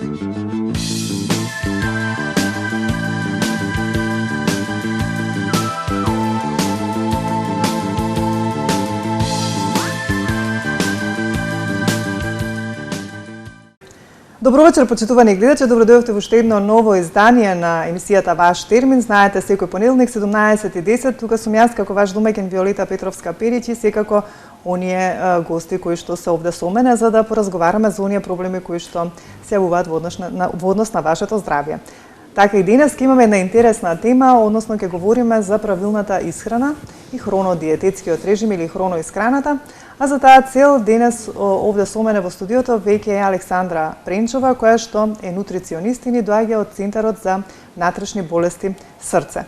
Добро вечер, почитувани гледачи, добро дојдовте во уште едно ново издание на емисијата Ваш термин. Знаете, секој понеделник 17:10, тука сум јас како ваш домаќин Виолета Петровска-Перич и секако оние гости кои што се овде со мене за да поразговараме за оние проблеми кои што се јавуваат во однос на вашето здравје. Така и денес ќе имаме една интересна тема, односно ќе говориме за правилната исхрана и хронодиететскиот режим или хроноисхраната. А за таа цел денес овде со мене во студиото веќе е Александра Пренчова, која што е нутриционист и ни доаѓа од Центарот за внатрешни болести Срце.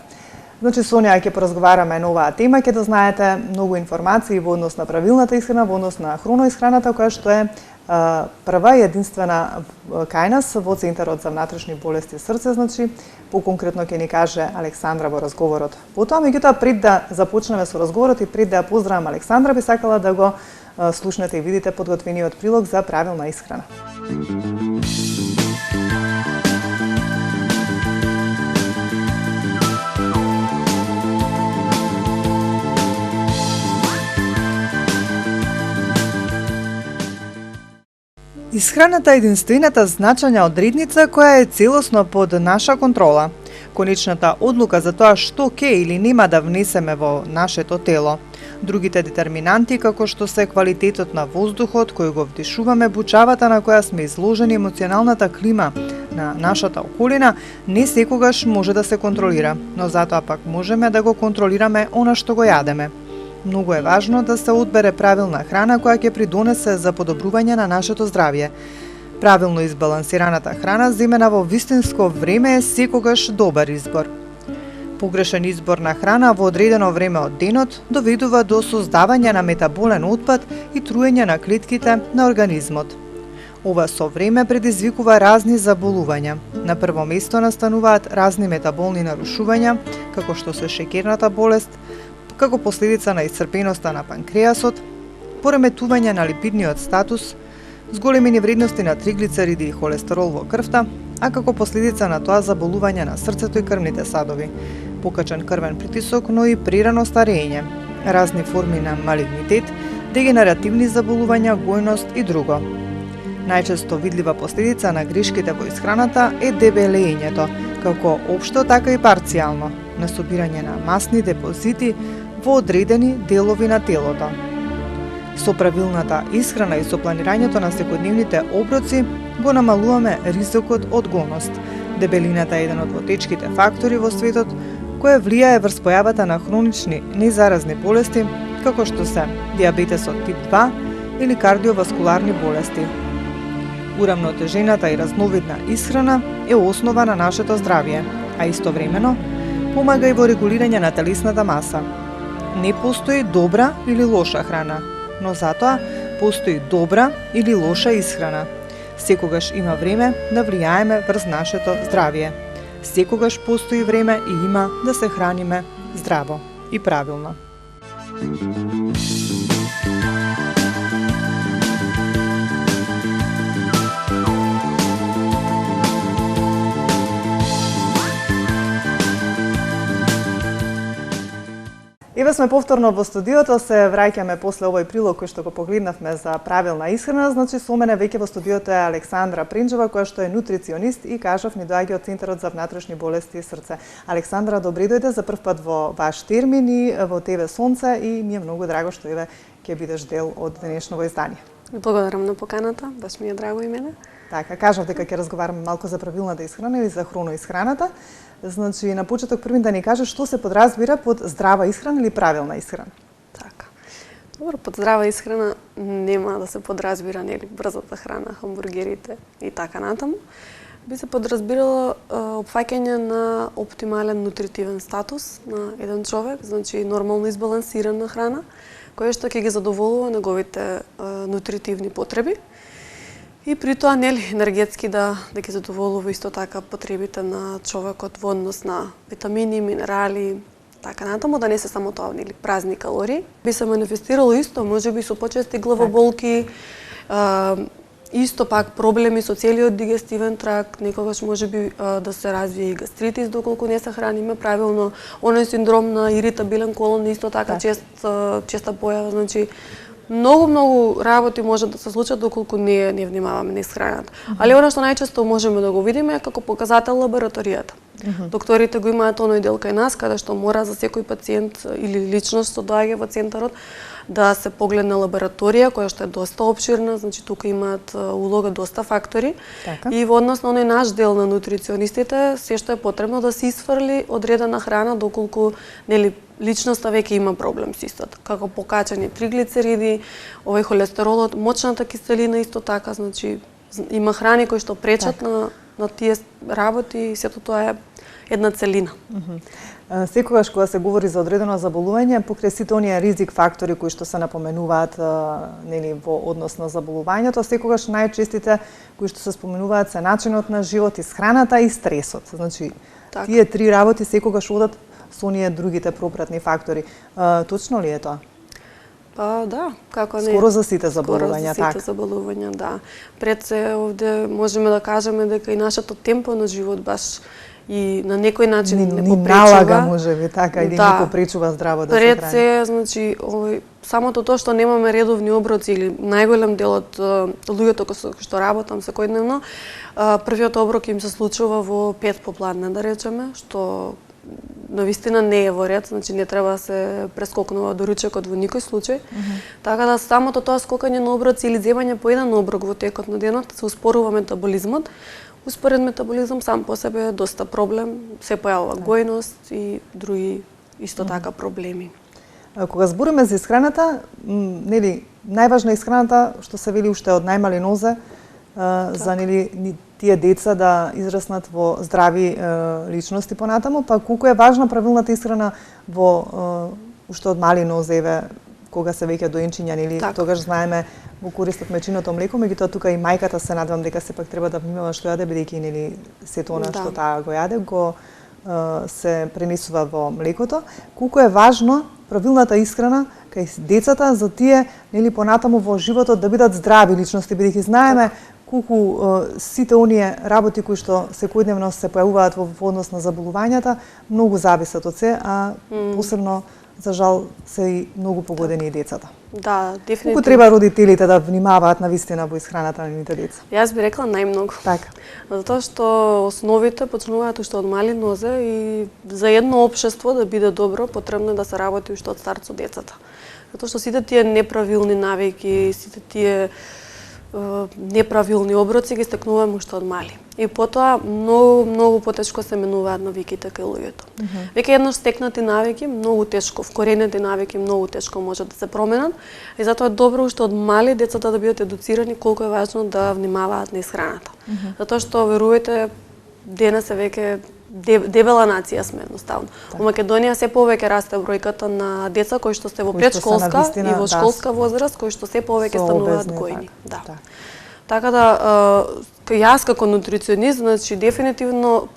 Значи со неа ќе поразговараме на оваа тема, ќе дознаете многу информации во однос на правилната исхрана, во однос на хроноисхраната, која што е прва и единствена кај нас во Центарот за внатрешни болести Срце, значи поконкретно ќе ни каже Александра во разговорот. Потоа, меѓутоа, пред да започнеме со разговорот и пред да ја поздравам Александра, би сакала да го слушнете и видите подготвениот прилог за правилна исхрана. Исхраната е единствената значања одредница која е целосно под наша контрола. Конечната одлука за тоа што ке или нема да внесеме во нашето тело. Другите детерминанти, како што се квалитетот на воздухот кој го вдишуваме, бучавата на која сме изложени, емоционалната клима на нашата околина, не секогаш може да се контролира, но затоа пак можеме да го контролираме она што го јадеме. Многу е важно да се одбере правилна храна која ќе придонесе за подобрување на нашето здравје. Правилно избалансираната храна земена во вистинско време е секогаш добар избор. Погрешен избор на храна во одредено време од денот доведува до создавање на метаболен отпад и труење на клетките на организмот. Ова со време предизвикува разни заболувања. На прво место настануваат разни метаболни нарушувања, како што се шеќерната болест, како последица на исцрпеноста на панкреасот, пореметување на липидниот статус, зголемени вредности на триглицериди и холестерол во крвта, а како последица на тоа заболување на срцето и крвните садови, покачен крвен притисок, но и прерано старење, разни форми на малигнитет, дегенеративни заболувања, гојност и друго. Најчесто видлива последица на грешките во исхраната е дебелењето, како општо, така и парцијално, на собирање на масни депозити во одредени делови на телото. Со правилната исхрана и со планирањето на секојдневните оброци го намалуваме ризикот од гоност. Дебелината е еден од потечките фактори во светот кој влијае врз појавата на хронични незаразни болести, како што се дијабетесот тип 2 или кардиоваскуларни болести. Урамнотежената и разновидна исхрана е основа на нашето здравје, а истовремено помага и во регулирање на телесната маса. Не постои добра или лоша храна, но затоа постои добра или лоша исхрана. Секогаш има време да влијаеме врз нашето здравје. Секогаш постои време и има да се храниме здраво и правилно. Еве сме повторно во студиото, се враќаме после овој прилог кој што го погледнавме за правилна исхрана. Значи со мене веќе во студиото е Александра Пренчова, која што е нутриционист и кажав ни доаѓа од Центарот за внатрешни болести Срце. Александра, добри дојде за прв пат во Ваш термин и во ТВ Сонце и ми е многу драго што еве ќе бидеш дел од денешното издание. Благодарам на поканата, баш ми е драго и мене. Така, кажав дека ќе разговараме малку за правилната исхрана или за хроноисхраната. Значи, на почеток првин да ни кажеш што се подразбира под здрава исхрана или правилна исхрана? Така. Добро, под здрава исхрана нема да се подразбира нели брзата храна, хамбургерите и така натаму. Би се подразбирало опфаќање на оптимален нутритивен статус на еден човек, значи нормално избалансирана храна, која што ќе ги задоволува неговите нутритивни потреби. И при тоа нели енергетски да ги задоволува исто така потребите на човекот во однос на витамини, минерали, така натаму, да не се само тоа нели празни калории. Би се манифестирало исто, можеби со почести главоболки, Исто пак проблеми со целиот дигестивен тракт, некогаш можеби да се развие и гастритис доколку не се храниме правилно. Оној синдром на иритабилен колон исто така честа појава, значи многу работи може да се случат доколку не внимаваме на исхраната. Али она што најчесто можеме да го видиме е како показател лабораторијата. Докторите го имаат оној дел кај нас каде што мора за секој пациент или личност што доаѓа во центарот да се погледне лабораторија која што е доста опширна, значи тука имаат улога доста фактори. Така. И во однос на оној наш дел на нутриционистите, се што е потребно да се исфрли одредена храна доколку нели личноста веќе има проблем со истото, како покачани триглицериди, овој холестеролот, мочната киселина исто така, значи има храни кои што пречат на тие работи и сето тоа е една целина. Секогаш кога се говори за одредено заболување, покрај сите оние ризик фактори кои што се напоменуваат нели во однос на заболувањето, секогаш најчестите кои што се споменуваат се начинот на живот, исхраната и стресот. Значи така. Тие три работи секогаш одат со оние другите пропратни фактори. Точно ли е тоа? Па да, како не. Скоро за сите заболувања, така. Скоро за сите заболувања, да. Пред се овде можеме да кажеме дека и нашето темпо на живот баш и на некој начин не попречува. Налага можеби така или не попречува здраво да се храни. Пред се, значи, самото тоа што немаме редовни оброци или најголем дел од луѓето кои што работам секојдневно, првиот оброк им се случува во 5 попладне, да речеме, што навистина не е во ред, значи не треба да се прескокнува до ручекот во никој случај. Така да самото тоа скокање на оброци или земање по еден оброк во текот на денот се успорува метаболизмот. Успоред метаболизам сам по себе е доста проблем, се појавува гојност и други исто така проблеми. Кога збориме за исхраната, нели најважна е исхраната што се вели уште од најмали нозе за нели тие деца да израснат во здрави личности понатаму, па колку е важна правилната исхрана во уште од мали нозеве, кога се веќе доенчиња, нели тогаш знаеме го користат мечиното млеко, меѓутоа тука и мајката се надевам дека сепак треба да внимава што јаде, бидејќи нели сето она што таа го јаде го се пренесува во млекото. Колку е важно правилната исхрана кај децата за тие нели понатаму во животот да бидат здрави личности, бидејќи знаеме колку сите оние работи кои што секојдневно се појавуваат во однос на заболувањата многу зависат од се, а посебно за жал се и многу погодени и децата. Да, дефинитивно. Колку треба родителите да внимаваат навистина во исхраната на нивните деца? Јас би рекла најмногу. Така. Затоа што основите почнуваат уште од мали нозе и за едно општество да биде добро, потребно е да се работи уште од старт со децата. Затоа што сите тие неправилни навики, сите тие неправилни оброци ги стекнуваме уште од мали. И потоа многу потешко се менуваат навиките кај луѓето. Веќе еднаш стекнати навики, многу тешко, вкоренети навики многу тешко може да се променат, и затоа е добро уште од мали децата да бидат едуцирани колку е важно да внимаваат на исхраната. Затоа што верувајте, денес е веќе дебела нација сме едноставно. Во Македонија се повеќе расте бројката на деца кои што се во предшколска и во школска возраст, кои што се повеќе стануваат гојни. Да. Така да јас како нутриционист, значи дефинитивно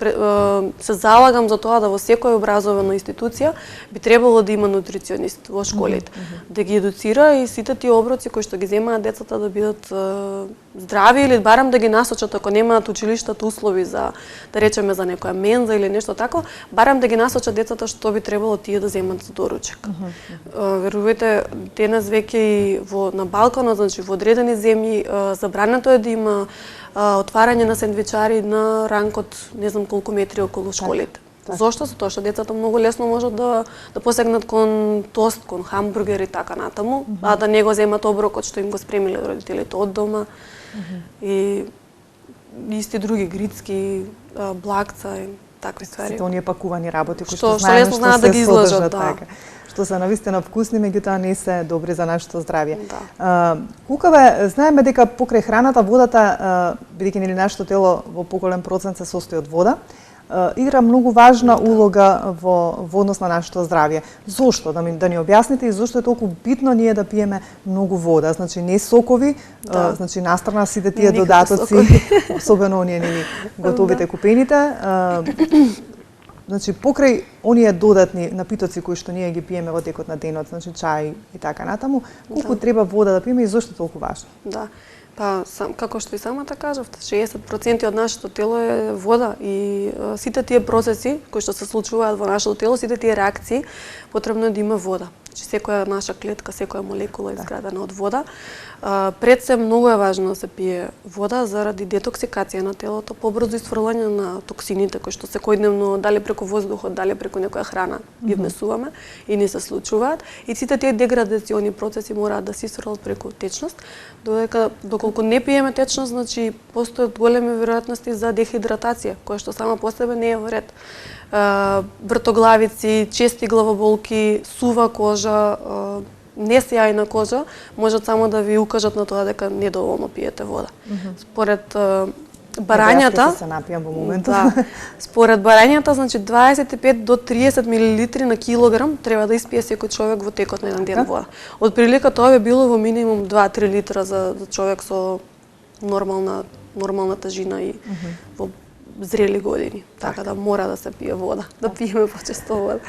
се залагам за тоа да во секоја образована институција би требало да има нутриционист во школите, да ги едуцира и сите тие оброци кои што ги земаат децата да бидат здрави или барем да ги насочат ако немаат училиштата услови за да речеме за некоја менза или нешто тако, барем да ги насочат децата што би требало тие да земат за доручек. Верувајте, денес веќе и на Балканот, значи во одредени земји забрането е да има отварање на сендвичари на ранг од не знам колку метри околу школите. Зошто? Затоа што децата многу лесно можат да посегнат кон тост, кон хамбургер и така натаму, а да не го земат оброкот што им го спремиле родителите од дома. И исти други грицки, блакца и такви ствари. Сите оние пакувани работи кои што знаеме лесно знаат да ги изложат, така. Што се навистина вкусни, меѓутоа не се добри за нашето здравје. Да. Кукаве, знаеме дека покрај храната, водата, бидејќи нели нашето тело во поголем процент се состои од вода, игра многу важна улога во однос на нашето здравје. Зошто? Да ни објасните и зошто е толку битно ние да пиеме многу вода? Значи не сокови, значи настрана сите тие додатоци, особено оние нели готовите купените. Значи покрај оние додатни напитоци кои што ние ги пиеме во текот на денот, значи чај и така натаму, колку треба вода да пиеме и зошто е толку важно? Да. Па, како што и самата кажавте, 60% од нашето тело е вода и сите тие процеси кои што се случуваат во нашето тело, сите тие реакции, потребно е да има вода. Значи секоја наша клетка, секоја молекула е изградена од вода. Пред се многу е важно да се пие вода заради детоксикација на телото, побрзо исфрлање на токсините кои што секојдневно дали преку воздухот, дали преку некоја храна ги внесуваме и не се случуваат. И сите тие деградациони процеси мораат да се исфрлат преку течност, доколку не пиеме течност, значи постојат големи веројатности за дехидратација, која што сама по себе не е во ред. Вртоглавици, чести главоболки, сува кожа, несјајна кожа можат само да ви укажат на тоа дека недоволно пиете вода. Според барањата, се напијам во моментот. Да, според барањата, значи 25 до 30 милилитри на килограм треба да испие секој човек во текот на еден ден вода. Од прилика тоа би било во минимум 2-3 литра за човек со нормална тежина и во зрели години, така да мора да се пие вода, да пиеме почесто вода.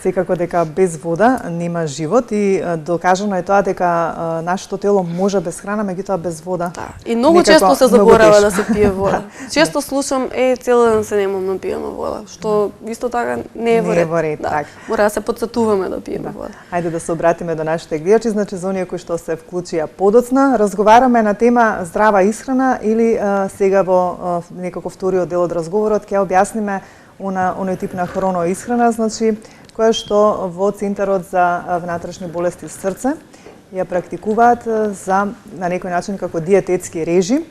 Секако дека без вода нема живот и докажано е тоа дека нашето тело може без храна, меѓутоа без вода. Да. И многу често се заборава да се пие вода. Често слушам цел ден се немам напиена вода, што исто така не е во ред. Да. Мора да се потсетуваме да пиеме вода. Ајде да се обратиме до нашите гледачи, значи за оние кои што се вклучија подоцна, разговараме на тема здрава исхрана или сега во некако вториот дел од разговорот ќе објасниме оној тип на хроноисхрана, значи која што во Центарот за внатрешни болести срце ја практикуваат на некој начин како диететски режим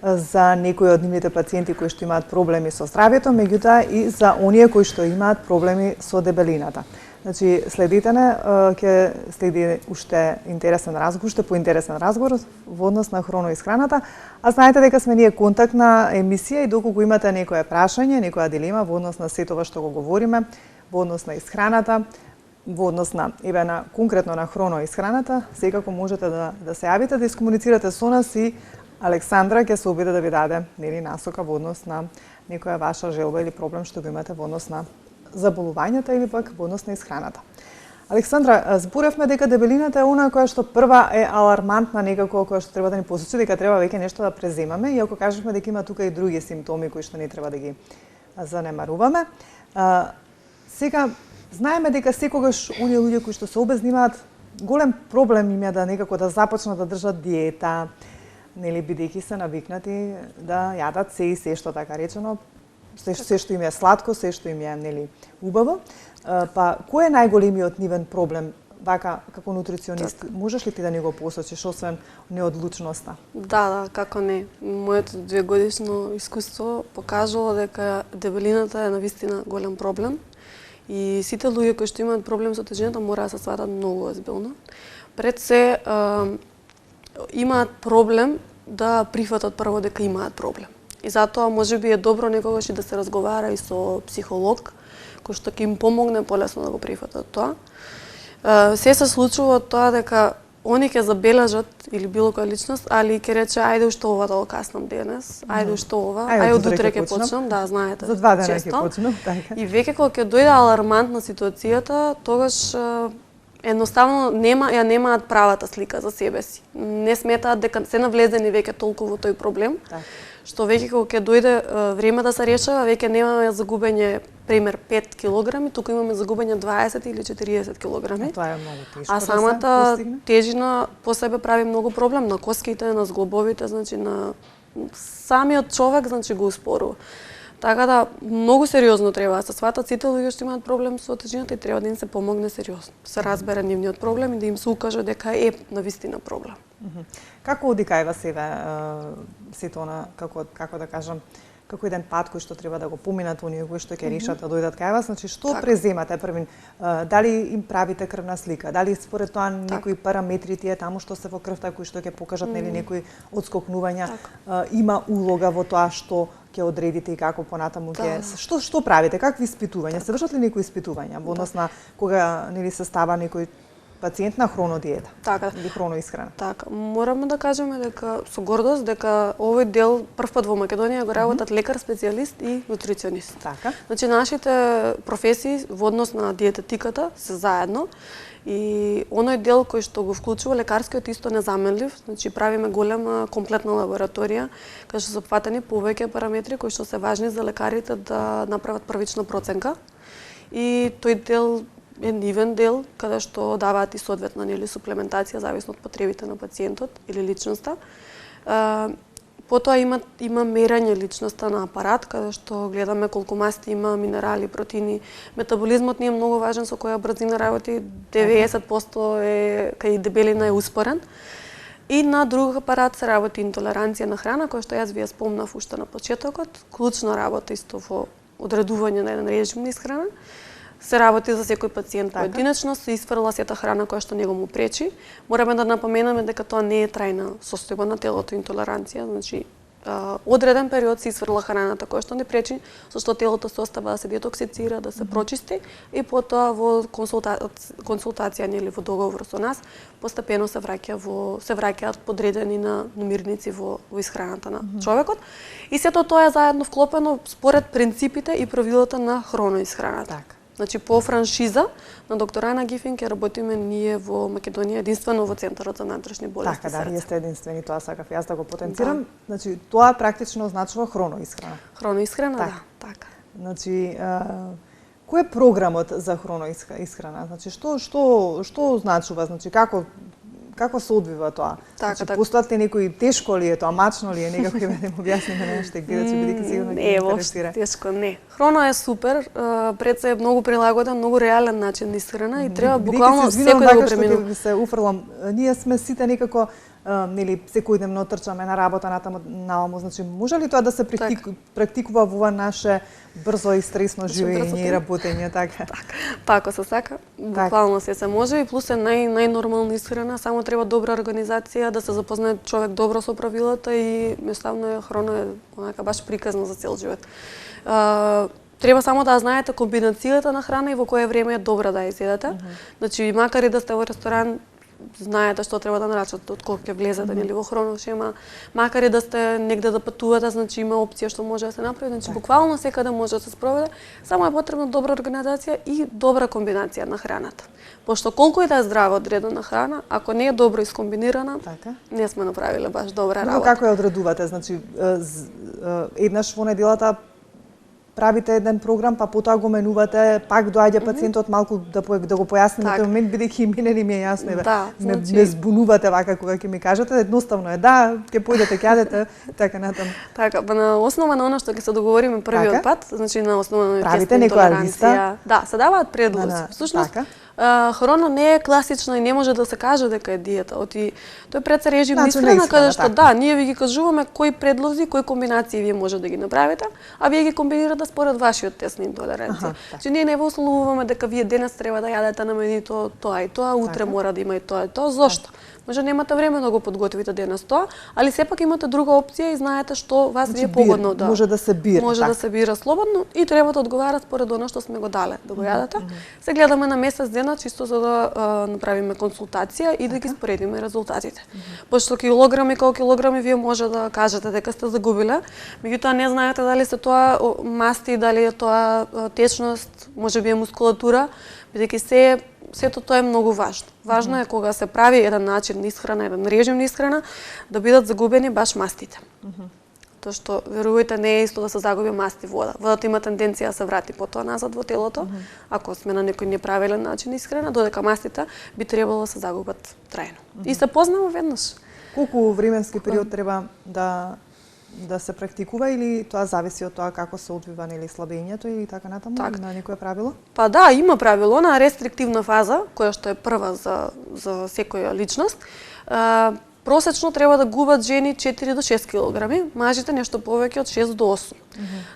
за некои од нивните пациенти кои што имаат проблеми со здравјето, меѓутоа и за оние кои што имаат проблеми со дебелината. Значи, следите не, ќе следи уште поинтересен разговор во однос на хроноисхраната, а знаете дека сме ние контактна емисија и доколку имате некое прашање, некоја дилема во однос на сето што го говориме, во однос на исхраната, во однос на конкретно на хроноисхраната, секако можете да се јавите, да искомуницирате со нас и Александра ќе се обиде да ви даде насока во однос на некоја ваша желба или проблем што го имате во однос на заболувањата или пак во однос на исхраната. Александра, зборевме дека дебелината е она која што прва е алармантна некако, која што треба да ни посочи дека треба веќе нешто да преземаме, иако кажуваме дека има тука и други симптоми кои што не треба да ги занемаруваме. Сега, знаеме дека секогаш оние луѓе кои што се обезни имаат голем проблем им е да некако да започнат да држат диета, нели бидејќи се навикнати да јадат се и се што така речено, се што им е сладко, се што им е нели убаво. Па кој е најголемиот нивен проблем вака како нутриционист? Можеш ли ти да ни го посочиш освен неодлучноста? Да, како не. Моето 2-годишно искуство покажало дека дебелината е навистина голем проблем и сите луѓе кои што имаат проблем со тежината мора да се сватат многу озбилно. Пред се имаат проблем да прифатат прво дека имаат проблем. И затоа можеби е добро некогаш и да се разговара и со психолог, кој што ќе им помогне полесно да го прифатат тоа. Се случува тоа дека они ќе забележат или било која личност, али ќе рече ајде уште ова да го каснам денес, ајде уште ова, ајде од утре ќе почнам, да, знаете. За 2 дена ќе почнам, така. И веќе кога ќе дојде алармантна ситуацијата, тогаш едноставно немаат правата слика за себе си. Не сметаат дека се навлезени веќе толку во тој проблем, што веќе кога ќе дојде време да се решава, веќе немаме загубење пример 5 килограми, туку имаме загубење 20 или 40 килограми. Тоа е многу тешко. А самата тежина по себе прави многу проблем на коските, на зглобовите, значи на самиот човек, значи го успорува. Така да многу сериозно треба да се сватат сите луѓе што имаат проблем со тежината и треба да им се помогне сериозно. Се разбере нивниот проблем и да им се укаже дека е навистина проблем. Како оди кај вас сето она, како да кажам, како еден пат кој што треба да го поминат оние кои што ќе решат да дојдат кај вас, значи што преземате првин, дали им правите крвна слика, дали според тоа некои параметри тие таму што се во крвта кои што ќе покажат нели некои отскокнувања, има улога во тоа што ќе одредите и како понатаму ќе што правите, какви испитувања, се вршат ли некои испитувања во однос на кога нели се става некој пациент на хронодиета Така. или хроноисхрана. Така, мораме да кажеме дека со гордост дека овој дел првпат во Македонија го работат лекар специјалист и нутриционист. Така. Значи нашите професии во однос на диететиката се заедно и оној дел кој што го вклучува лекарскиот исто незаменлив, значи правиме голема комплетна лабораторија каде што се опфатени повеќе параметри кои што се важни за лекарите да направат првична проценка. И тој дел е нивен дел каде што даваат и соодветна суплементација зависно од потребите на пациентот или личноста. Потоа има мерање личноста на апарат каде што гледаме колку масти има, минерали, протеини. Метаболизмот ни е многу важен со која брзина работи, 90% е кај дебелина е успорен. И на друг апарат се работи интолеранција на храна, која што јас ви ја спомнав уште на почетокот. Клучна работа исто во одредување на еден режим на исхрана. Се работи за секој пациент поединечно, се исфрла сета храна која што него му пречи. Мораме да напоменеме дека тоа не е трајна состојба на телото, интолеранција, значи одреден период се исфрла храната која што не пречи, со што телото се остава да се детоксицира, да се прочисти и потоа во консултација или во договор со нас постепено се враќаат подредени на намирници во исхраната на човекот. И сето тоа е заедно вклопено според принципите и правилата на хроноисхраната. Така. Значи по франшиза на доктор Ана Гифин ќе работиме ние во Македонија единствено во Центарот за внатрешни болести. Така, да, вие сте единствени, тоа сакав јас да го потенцирам. Да. Значи тоа практично означува хроноисхрана. Хроноисхрана, така. Да, така. Значи кој е програмот за хроноисхрана? Значи што означува? Значи како се одвива тоа? Така, значи, така. постојат ли некои тешко ли е тоа, мачно ли е, некако ќе да им објасниме нешто, бидејќи бидејќи сигурно ќе интересира. Тешко не. Хроно е супер, пред се е многу прилагоден, многу реален начин на исхрана и треба буквално секој да го преминува. Бидејќи се уфрлам, ние сме сите некако нели секојдневно трчаме на работа натаму наомо, значи може ли тоа да се практикува во наше брзо и стресно живење и работење така? Така се сака, буквално се може и плюс е најнормална исхрана, само треба добра организација, да се запознае човек добро со правилата и jednostavно хроно е онака баш приказно за цел живот. Треба само да знаете комбинацијата на храна и во кое време е добра да ја изедете. Значи макар и да сте во ресторан, знаете што треба да нарачате од кога ќе влезете нели во хроношема, макар и да сте негде да патувате, значи има опција што може да се направи, значи буквално секаде може да се спроведе, само е потребна добра организација и добра комбинација на храната. Пошто колку и да е здрава одредена храна, ако не е добро искомбинирана, не сме направиле баш добра работа. Како ја одредувате? Значи еднаш во неделата правите еден програм, па потоа го менувате, пак доаѓа пациентот малку да го појасниме тој момент, бидејќи и мене не ми е јасно, ме збунувате вака кога ќе ми кажете, едноставно е, да, ќе појдете, ќе јадете, така натаму. Така, на основа на она што ќе се договориме првиот пат, значи на основа на правите некоја листа? Да, се даваат предлози. Всушност, хрона не е класична и не може да се каже дека е диета. Тој пред се режим на исхрана каде што да, ние ви ги кажуваме кои предлози, кои комбинации вие може да ги направите, а вие ги комбинирате според вашиот тест на интолеранција. Значи ние не ве условуваме дека вие денес треба да јадете на менито тоа и тоа, утре мора да има и тоа и тоа. Зошто? Може немате време да го подготвите денес тоа, али сепак имате друга опција и знаете што вас ви е погодно да. Може да се бира. Може да се бира слободно и треба да одговара според она што сме го дале да го јадете. Се гледаме на месец дена чисто за да направиме консултација и да ги споредиме резултатите. Пошто килограми вие може да кажете дека сте загубиле, меѓутоа не знаете дали се тоа масти, дали е тоа течност, можеби е мускулатура, бидејќи сето тоа е многу важно. Важно е кога се прави еден начин на исхрана, еден режим на исхрана, да бидат загубени баш мастите. Тоа што, верувајте, не е исто да се загуби масти вода. Водата има тенденција да се врати потоа назад во телото, ако сме на некој неправилен начин на исхрана, додека мастите би требало да се загубат трајно. И се познава веднаш. Колку временски период треба да се практикува или тоа зависи од тоа како се одвива нели слабењето или така натаму, на некое правило? Па да, има правило на рестриктивна фаза, која што е прва за секоја личност. Просечно треба да губат жени 4 до 6 килограми, мажите нешто повеќе од 6 до 8.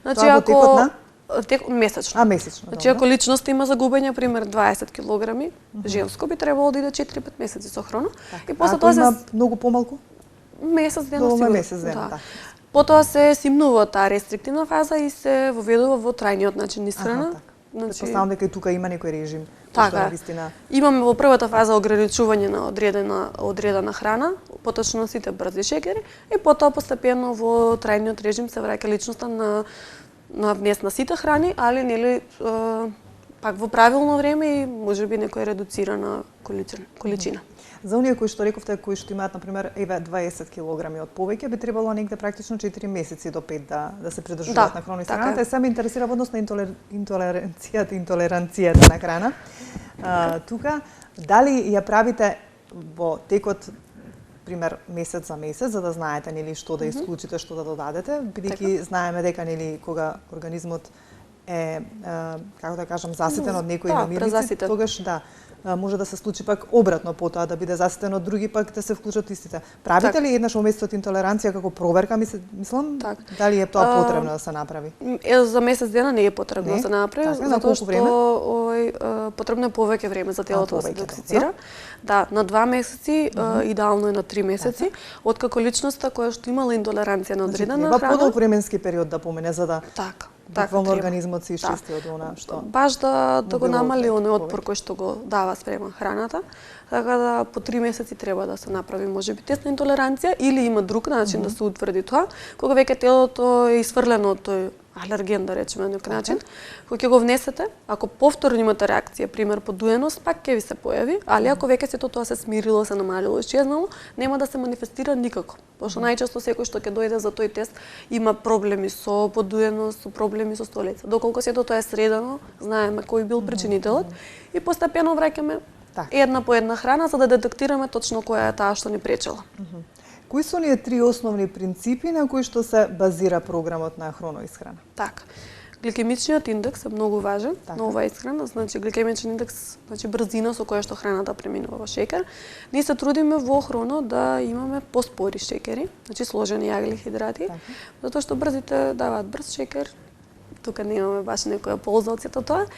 Значи тоа во текот на месечно. Месечно. Значи ако личност има загубење пример 20 килограми, женско би требало да иде 4-5 месеци со хрона и после тоа се многу помалку? Месец дена сигурно. Да. Потоа се симнува таа рестриктивна фаза и се воведува во трајниот начин на исхрана. Значи, предпоставам дека и тука има некој режим Така е. Навистина... Имаме во првата фаза ограничување на одредена храна, поточно на сите брзи шекери, и потоа постепено во трајниот режим се враќа личноста на внес на сите храни, али нели пак во правилно време и можеби некоја редуцирана количина. За оние кои што рековте, кои што имаат, например, 20 килограми од повеќе, би требало негде практично 4 месеци до 5 да се придржуваат на храна и храната. Се ме интересира во однос на интолеранцијата на храна. Тука, дали ја правите во текот, пример, месец за месец, за да знаете нели што да исклучите, што да додадете, бидејќи знаеме дека нели кога организмот е, како да кажам, заситен од некои намирници, тогаш може да се случи пак обратно потоа, да биде заситен од други, пак да се вклучат истите. Правите ли еднаш уместо од интолеранција како проверка, мислам, дали е тоа потребно да се направи? За месец дена не е потребно да се направи, затоа што потребно е повеќе време за телото да се детоксицира. Да, на 2 месеци, идеално е на 3 месеци, откако личноста која што имала интолеранција на одредена храна. Треба подолг временски период да помине за да буквално организмот се исчисти од она што... Баш да го намали оној отпор кој што го дава спрема храната, така да по 3 месеци треба да се направи можеби тест на интолеранција или има друг начин да се утврди тоа, кога веќе телото е исфрлено од тој алерген, да речеме на некој начин, кога ќе го внесете, ако повторно имате реакција, пример подуеност, пак ќе ви се појави, али ако веќе сето тоа се смирило, се намалило, исчезнало, нема да се манифестира никако. Пошто најчесто секој што ќе дојде за тој тест има проблеми со подуеност, со проблеми со столица. Доколку сето тоа е средено, знаеме кој бил причинителот и постепено враќаме една по една храна за да детектираме точно која е таа што ни пречела. Кои се оние 3 основни принципи на кои што се базира програмот на хроноисхрана? Така. Гликемичниот индекс е многу важен на оваа исхрана, значи гликемичен индекс, значи брзина со која што храната преминува во шекер. Ние се трудиме во хроно да имаме поспори шекери, значи сложени јаглихидрати, затоа што брзите даваат брз шекер. Тука немаме баш некоја полза од сето тоа.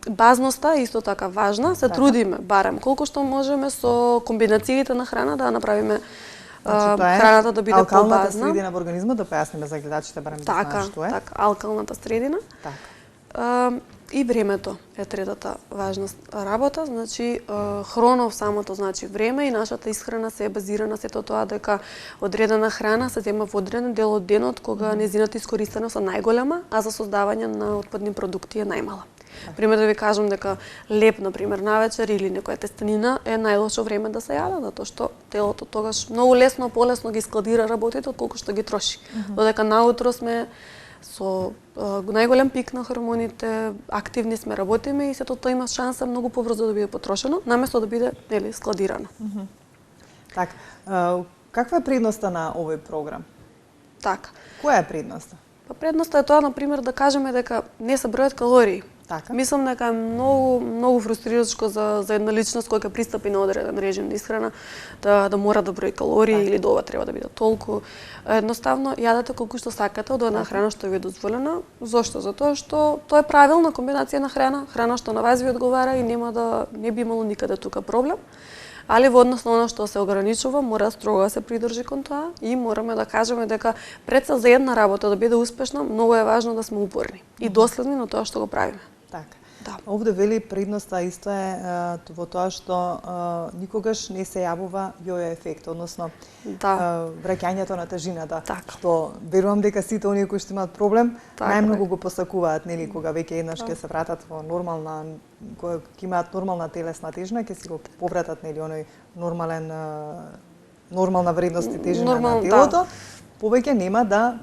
Базноста е исто така важна, се трудиме барем колку што можеме со комбинациите на храна да направиме храната да биде побазна. Алкалната средина во организмот, да појасниме за гледачите барем да знаат што е. Така, алкалната средина. И времето е третата важна работа, значи хронов самото значи време и нашата исхрана се е базирана сето тоа дека одредена храна се зема во одреден дел од денот кога нејзината искористеност е најголема, а за создавање на отпадни продукти е најмала. Пример да ви кажам дека леп, например, навечер или некоја тестенина е најлошо време да се јаде, затоа што телото тогаш многу лесно, полесно ги складира работите отколку што ги троши. Додека наутро сме со најголем пик на хормоните, активни сме, работиме и сето тоа има шанса многу побрзо да биде потрошено, наместо да биде складирано. Така, каква е предноста на овој програм? Така. Која е предноста? Па предноста е тоа, например, да кажеме дека не се бројат калории. Така. Мислам дека е многу фрустрирачко за една личност која ќе пристапи на одреден режим на исхрана да мора да брои калории или ова треба да биде толку. Едноставно јадете колку што сакате од една храна што ви е дозволена. Зошто? Затоа што тоа е правилна комбинација на храна што на вас ви одговара и не би имало никаде тука проблем. Али во однос на она што се ограничува, мора строго да се придржи кон тоа и мораме да кажеме дека пред се за една работа да биде успешна, многу е важно да сме упорни и доследни на тоа што го правиме. Така. Овде вели предноста исто е во тоа што никогаш не се јавува јојо ефект, односно враќањето на тежината, што верувам дека сите оние кои што имаат проблем најмногу го посакуваат, нели, кога веќе еднаш ќе се вратат во нормална, кога ќе имаат нормална телесна тежина, ќе си го повратат, нели, оној нормална вредност и тежина на телото, повеќе нема да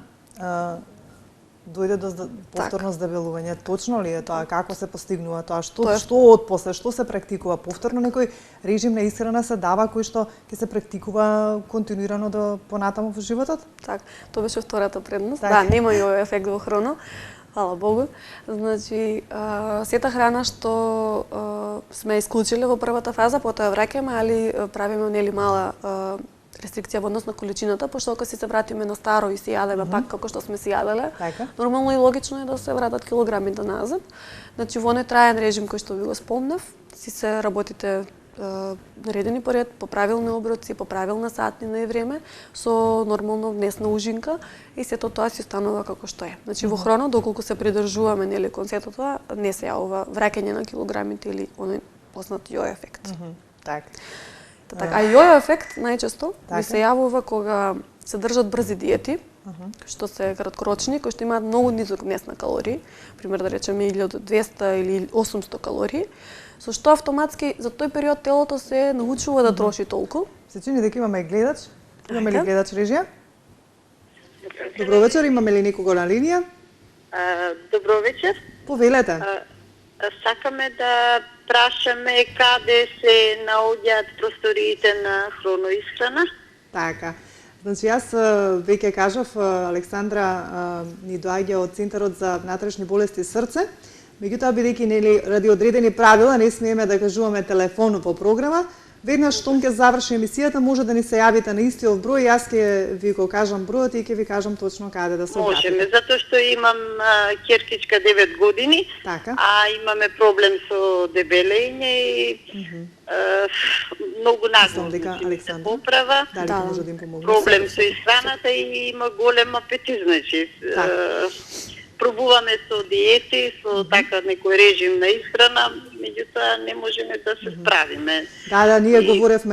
дојде до повторно здебелување. Точно ли е тоа? Како се постигнува тоа? Што отпосле? Што се практикува? Повторно некој режим на исхрана се дава кој што ќе се практикува континуирано до понатаму во животот? Така, тоа беше втората предност. Да, нема и овој ефект во хроно. Фала Богу. Значи, сета храна што сме исклучиле во првата фаза, потоа враќаме, али правиме нели мала рестрикција во однос на количината, пошто ако си се вратиме на старо и си јадеме пак како што сме си јаделе, нормално и логично е да се вратат килограмите назад. Значи во оној траен режим кој што ви го спомнав, си се работите наредени поред, по правилни оброци, по правилна сатнина и време, со нормално внесна ужинка и сето тоа си останува како што е. Значи во хрона, доколку се придржуваме нели кон сето тоа, не се јавува враќање на килограмите или оној познат јој ефект. Так. Така, а јој ефект најчесто ви се јавува кога се држат брзи диети, што се краткорочни, кои што имаат многу низок внес на калории, пример да речеме 1200 или 800 калории, со што автоматски за тој период телото се научува да троши толку. Се чини дека имаме и гледач. Имаме ли гледач режија? Добро вечер, имаме ли некого на линија? Добро вечер. Повелете. Сакаме да прашаме каде се наоѓаат просториите на хроноисхрана. Така. Значи, јас веќе кажав, Александра ни доаѓа од Центарот за внатрешни болести срце. Меѓутоа, бидејќи нели ради одредени правила не смееме да кажуваме телефоно по програма, веднаш штом ќе заврши емисијата може да ни се јавите на истиот број, јас ќе ви го кажам бројот и ќе ви кажам точно каде да се обратите. Можеме, затоа што имам ќеркичка 9 години, така. А имаме проблем со дебелење и многу нагло се поправа. Дали може да им помогне? Проблем со исхраната и има голем апетит, значи. Пробуваме со диети, со така некој режим на исхрана, меѓутоа не можеме да се справиме. Да, ние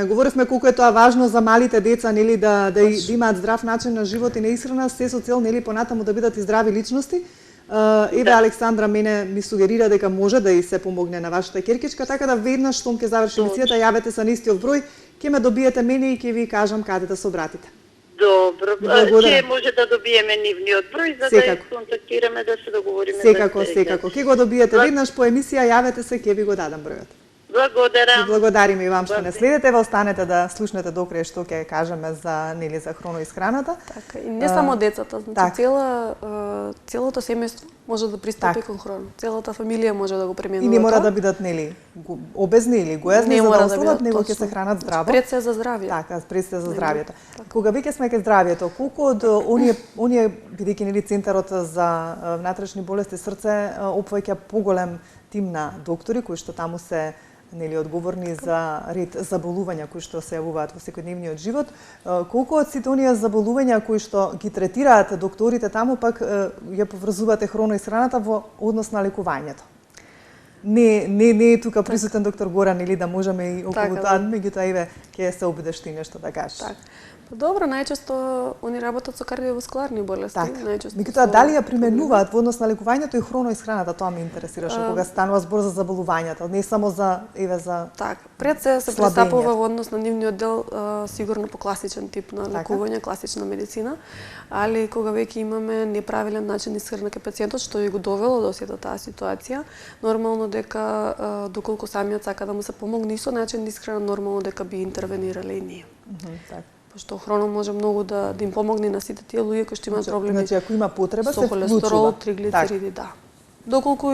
говоревме колку е тоа важно за малите деца, нели да имаат здрав начин на живот и на исхрана, се со цел нели понатаму да бидат и здрави личности. Еве Александра мене ми сугерира дека може да и се помогне на вашата ќеркичка, така да веднаш штом ќе заврши емисијата, јавете се на истиот број, ќе ме добиете мене и ќе ви кажам каде да се обратите. Добро, ќе може да добиеме нивниот број за да ја контактираме да се договориме. Секако. Ќе го добиете веднаш по емисија, јавете се, ќе ви го дадам бројот. Благодарам. Благодариме и вам што не следите, останете да слушнете до крај што ќе кажеме за за хроноисхраната. Така, и не само децата, значи целото семејство може да пристапи кон храна. Целата фамилија може да го пременува. И не мора да бидат обезни или гојазни за да останат, него ќе се хранат здраво. Пред се за здравје. Така, пред се за здравјето. Кога веќе сме кај здравјето, колку од оние бидејќи Центарот за внатрешни болести срце опфаќа поголем тим на доктори кои што таму се одговорни за ред заболувања кои што се јавуваат во секојдневниот живот, колку од сите оние заболувања кои што ги третираат докторите таму пак ја поврзувате хроноисхраната во однос на лекувањето? Не е тука присутен доктор Горан или да можеме и околу тоа, меѓутоа еве ќе се обидеш ти нешто да кажеш. Добро, најчесто они работат со кардиоваскуларни болести, најчесто. Меѓутоа дали ја применуваат во однос на лекувањето и хроноисхраната, тоа ме интересираше кога станува збор за заболувањата, не само за Така, пред се пристапува во однос на нивниот дел сигурно по класичен тип на лекување, класична медицина, али кога веќе имаме неправилен начин исхрана кај пациентот што ја го довело до сета таа ситуација, нормално дека доколку самиот сака да му се помогне и со начин на исхрана, нормално дека би интервенирале и ние. Пошто хрона може многу да им помогне на сите тие луѓе кои што имаат проблеми. Значи ако има потреба се вклучува. Со холестерол, триглицериди, Доколку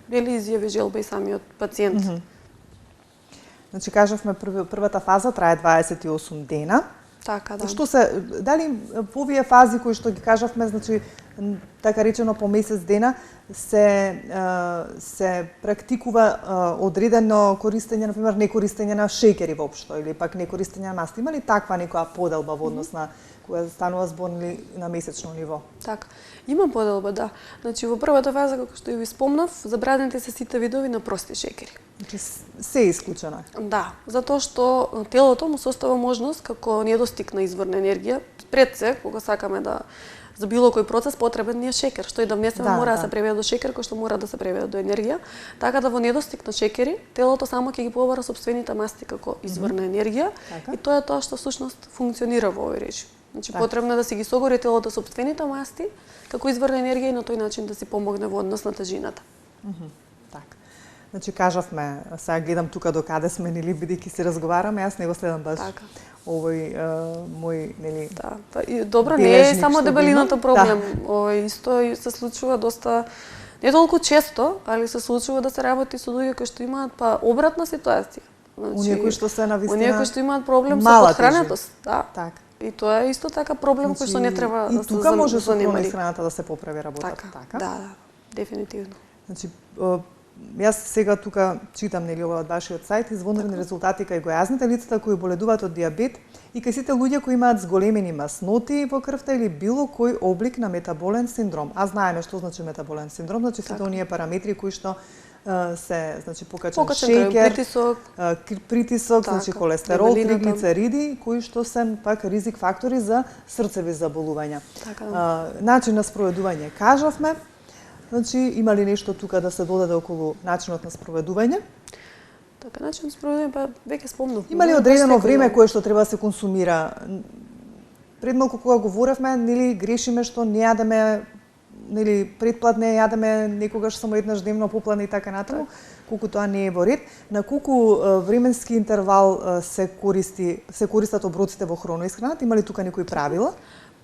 нели изјави желба и самиот пациент. Значи кажавме првата фаза трае 28 дена. Така, да. Што се дали по овие фази кои што ги кажавме, значи така речено по месец дена се практикува одредено користење, например, не користење на шеќери воопшто или пак не користење на масти. Има ли таква некоја поделба во однос на кога станува збор на месечно ниво? Така. Има поделба, да. Значи во првата фаза, како што ви спомнав, забранети се сите видови на прости шеќери. Значи се е исклучено. Да, затоа што телото му состава можност како недостиг на извор на енергија. Пред се, кога сакаме да за било кој процес потребен ни е шеќер, што и да внесеме мора да се преведе до шеќер, кој што мора да се преведе до енергија, така да во недостиг на шеќери, телото само ќе ги побара сопствените масти како извор на енергија и тоа е тоа што всушност функционира во овој режим. Значи потребно е да си ги согори телото сопствените масти како извор на енергија и на тој начин да си помогне во однос на тежината. Така. Значи кажавме, сега гледам тука до каде сме, нели, бидејќи се разговараме, јас не го следам баш. Така. Овој мој, нели, добро, не е само дебелината проблем. Исто се случува доста, не толку често, али се случува да се работи со луѓе кои што имаат обратна ситуација. Оние кои што се навистина оние кои што имаат проблем со подхранетост, Така. И тоа е исто така проблем кој што не треба да се занимари. И тука може со хроноисхраната да се поправи работата, така? Да, дефинитивно. Значи Јас сега тука читам нели ова од вашиот сајт, извонредни резултати кај гојазните лицата кои боледуваат од дијабет и кај сите луѓе кои имаат зголемени масноти во крвта или било кој облик на метаболен синдром. А знаеме што значи метаболен синдром, значи сите оние параметри кои што се значи покачен шеќер, притисок, значи холестерол, триглицериди, кои што се пак ризик фактори за срцеви заболувања. Начин на спроведување кажавме. Значи, има ли нешто тука да се додаде околу начинот на спроведување? Така, начин на спроведување, па веќе спомнав. Има ли одредено време кое што треба да се консумира? Пред малку кога говоревме, нели грешиме што не јадеме, нели предплатне јадеме некогаш само еднаш дневно, попладне и така натаму, колку тоа не е во ред. На колку временски интервал се користат оброците во хроноисхраната? Има ли тука некои правила?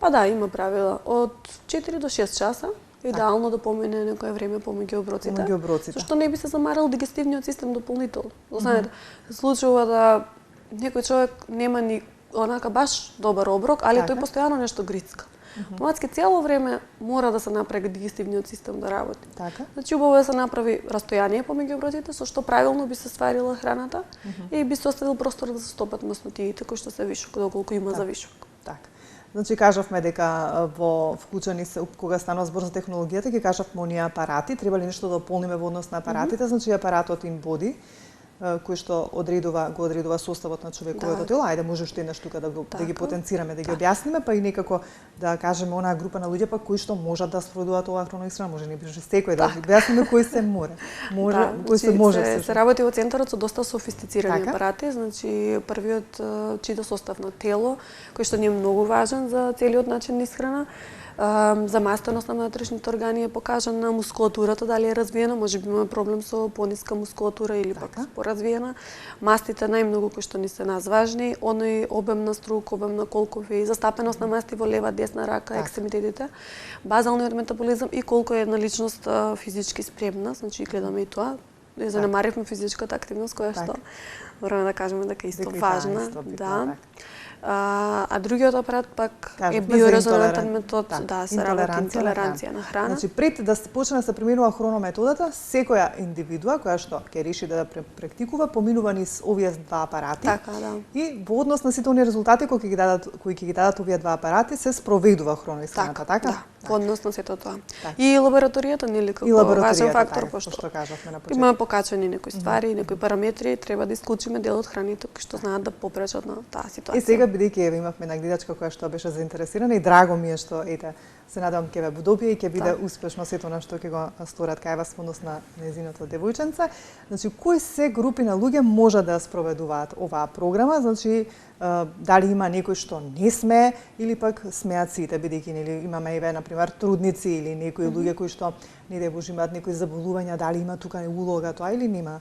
Па да, има правила. Од 4 до 6 часа. Идеално да помине некое време помеѓу оброците. Зашто не би се замарал дигестивниот систем дополнително. Знаете, случува да некој човек нема ни онака баш добар оброк, али тој постојано нешто грицка. Автоматски цело време мора да се направи дигестивниот систем да работи. Значи убаво да се направи растојание помеѓу оброците, со што правилно би се сварила храната и би се оставил простор да се стопат маснотиите кои што се вишок, доколку има за вишок. Значи кажавме дека во вклучени се кога станува збор за технологијата, ќе кажавме оние апарати, треба ли нешто да дополниме во однос на апаратите, значи апаратот InBody кој што го одредува составот на човековото тело. Ајде може уште еднаш тука да ги потенцираме, да ги објасниме, па и некако да кажеме онаа група на луѓе па кои што можат да спроведуваат оваа хроноисхрана, може не беше секој да објасниме кои се кои се може. Се работи во центарот со доста софистицирани апарати, значи првиот чита состав на тело, кој што ни е многу важен за целиот начин на исхрана. Замастеност на внатрешните органи е покажана, мускулатурата дали е развиена, може би имаме проблем со пониска мускулатура или пак поразвиена. Мастите најмногу кои што ни се најважни, оној обем на струк, обем на колкови, застапеност на масти во лева, десна рака, екстремитетите, базалниот метаболизам и колку е една личност физички спремна, значи гледаме и тоа. Занемаривме физичката активност која што мораме да кажеме дека е исто важна. А другиот апарат пак е биорезонантен метод, се работи интолеранција на храна. Значи пред да се почне да се применува хронометодата, секоја индивидуа која што ќе реши да практикува поминува низ овие два апарати. И во однос на сите оние резултати кои ќе ги дадат овие два апарати се спроведува хроноисхраната, така? Во однос на сето тоа. И лабораторијата нели како важен фактор, пошто имаме покачени некои ствари, некои параметри, треба да исклучиме дел од храните кои што знаат да попречат на таа ситуација. Бидејќи имавме една гледачка која што беше заинтересирана и драго ми е што се надевам ќе ве добие и ќе биде успешно сето на што ќе го сторат кај вас во однос на нејзиното девојченце. Значи кои се групи на луѓе може да спроведуваат оваа програма, значи дали има некој што не смее или пак смеат сите, бидејќи нели имаме еве на пример трудници или некои луѓе кои што не дај Боже имаат некои заболувања, дали има тука улога тоа или нема.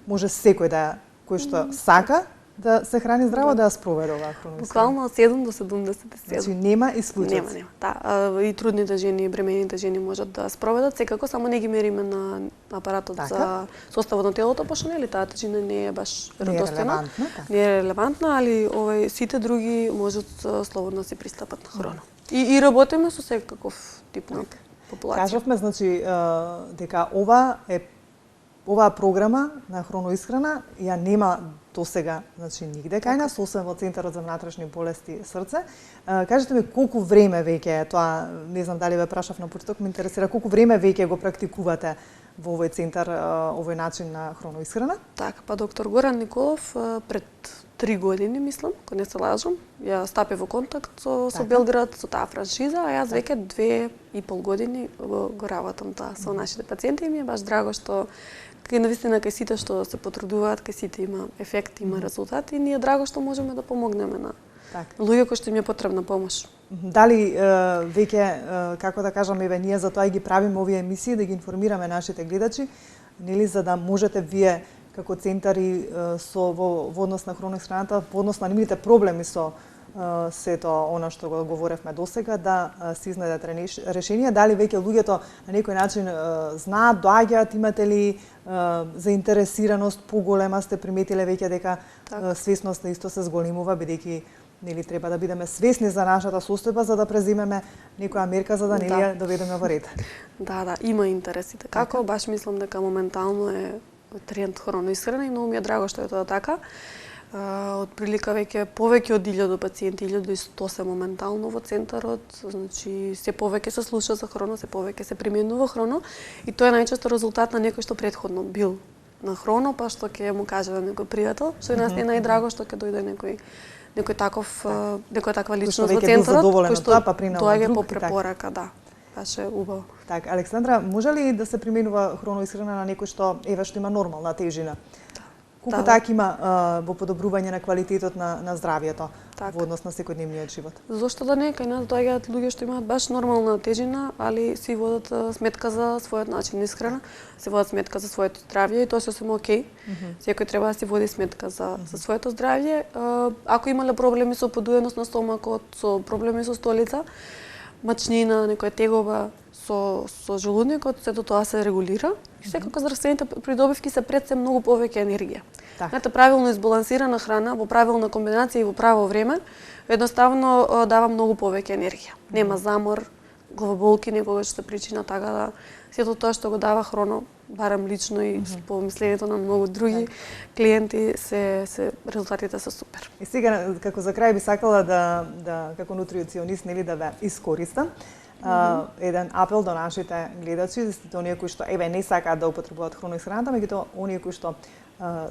Може секој кој што сака да се храни здраво да ја спроведува хроноисхрана. Буквално од 7 до 77. Значи нема исклучоци. Нема. И трудните жени и бремените жени можат да спроведат, секако само не ги мериме на апаратот за составот на телото, пошто нели таа тежина не е баш редостојна. Не е релевантна, али сите други можат слободно се пристапат на хрона. И работиме со секаков тип на популација. Кажавме значи дека оваа програма на хроноисхрана ја нема досега, значи нигде кај нас, освен во Центарот за внатрешни болести срце. Кажете ми колку време веќе тоа, не знам дали ве прашав на почеток, ме интересира колку време веќе го практикувате во овој центар овој начин на хроноисхрана? Така, па доктор Горан Николов пред 3 години, мислам, кога не се лажам, ја стапи во контакт со Белград, со таа франшиза, а јас веќе 2,5 години го работам тоа со нашите пациенти и ми е баш драго што навистина кај сите што се потрудуваат, кај сите има ефект, има резултат и ни е драго што можеме да помогнеме на луѓе кои што им е потребна помош. Дали веќе, како да кажам, еве ние за тоа ги правиме овие емисии, да ги информираме нашите гледачи, нели за да можете вие како центари во однос на хроноисхраната, во однос на нивните проблеми со сето она што го говоревме досега, да се изнајдат решенија, дали веќе луѓето на некој начин знаат, доаѓаат, имате ли заинтересираност поголема, сте приметиле веќе дека свесноста исто се зголемува, бидејќи нели треба да бидеме свесни за нашата состојба за да преземеме некоја мерка за да нели ја доведеме во ред. Да, има интересите. Како? Баш мислам дека моментално е тренд хроноисхрана и многу ми е драго што е тоа така. Од прилика повеќе од 1000 пациенти, 1100 се моментално во центарот, значи се повеќе се слуша за хроно, се повеќе се применува хроно и тоа е најчесто резултат на некој што претходно бил на хроно, па што ќе му каже на некој пријател, што и нас е најдраго што ќе дојде некој таква личност во центарот, кој што доаѓа по препорака, да. Беше убаво. Така, Александра, може ли да се применува хроноисхрана на некој што што има нормална тежина? Колку така има во подобрување на квалитетот на здравието во однос на секојдневниот живот? Зошто да не? Кај нас доаѓаат луѓе што имаат баш нормална тежина, али си водат сметка за својот начин на исхрана, си водат сметка за своето здравје и тоа се сосема окей. Секој треба да си води сметка за своето здравје. Ако имале проблеми со подуеност на стомакот, со проблеми со столица, мачнина, некоја тегоба со желудникот, сето тоа се регулира. И секако здравствените придобивки се пред се многу повеќе енергија. Знаете, правилно избалансирана храна во правилна комбинација и во право време едноставно дава многу повеќе енергија. Нема замор, главоболки некогаш се причина, така да сето тоа што го дава хроно, барам лично и по мислењето на многу други клиенти, резултатите се супер. И сега како за крај би сакала да како нутриционист нели да ве искористам. Еден апел до нашите гледачи, до оние кои што не сакаат да употребуваат хроноисхраната, меѓутоа оние кои што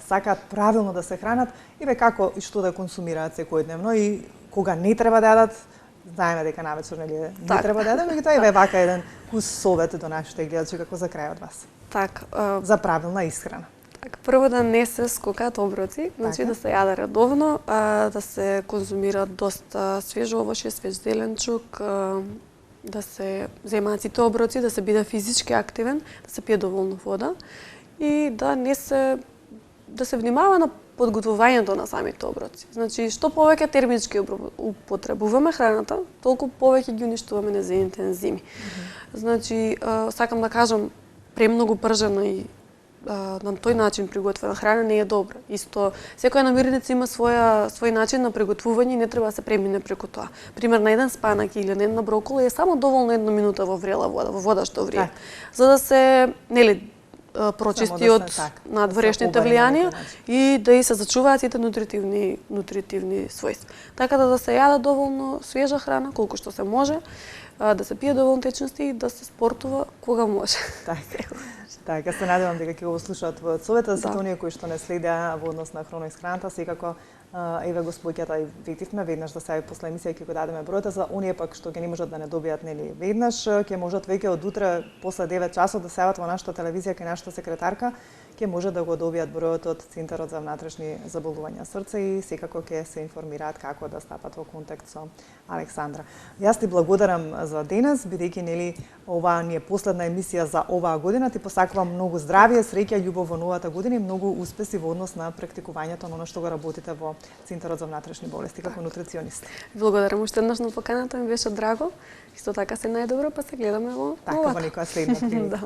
сакаат правилно да се хранат, како и што да консумираат секојдневно и кога не треба да јадат, знаеме дека навечер не треба да јадат, меѓутоа вака еден кус совет до нашите гледачи како за крај од вас. За правилна исхрана. Прво да не се скокаат оброци, значи да се јаде редовно, да се конзумира доста свеж овошје, свеж зеленчук, да се земаат сите оброци, да се биде физички активен, да се пие доволно вода и да се внимава на подготвувањето на самите оброци. Значи, што повеќе термички употребуваме храната, толку повеќе ги уништуваме нејзините ензими. Значи, сакам да кажам, премногу пржена и на тој начин приготвена храна не е добра. Исто, секоја намирница има свој начин на приготвување и не треба да се премине преку тоа. Пример, на еден спанак или на една брокола е само доволно 1 минута во врела вода, во вода што врие. За да се, прочисти од надворешните влијанија и да и се зачуваат сите нутритивни својства. Така да се јаде доволно свежа храна, колку што се може, да се пие доволно течности и да се спортува кога може. Така, се надевам дека ќе го слушаат твојот совет, за сите оние кои што не следеа во однос на хроноисхраната, секако еве го споѓата и ветивме веднаш да се после емисија ќе го дадеме бројот, за оние пак што ќе не можат да не добијат нели веднаш, ќе можат веќе од утре после 9 часот да се јават во нашата телевизија кај нашата секретарка, ќе може да го добијат бројот од Центарот за внатрешни заболувања срце и секако ќе се информираат како да стапат во контакт со Александра. Јас ти благодарам за денес, бидејќи нели оваа ни е последна емисија за оваа година. Ти посакувам многу здравје, среќа, љубов во новата година и многу успеси во однос на практикувањето на она што го работите во Центарот за внатрешни болести како нутриционист. Благодарам уште еднаш на поканата, ми беше драго. Исто така се најдобро, па се гледаме во така во некоја следна прилика.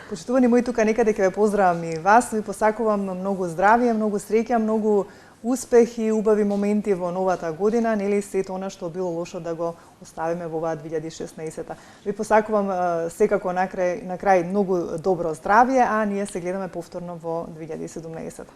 Почитувани мои, тука некаде ќе ве поздравам и вас, ви посакувам многу здравје, многу среќа, многу успех и убави моменти во новата година, нели сето она што било лошо да го оставиме во оваа 2016-та. Ви посакувам секако на крај многу добро здравје, а ние се гледаме повторно во 2017-та.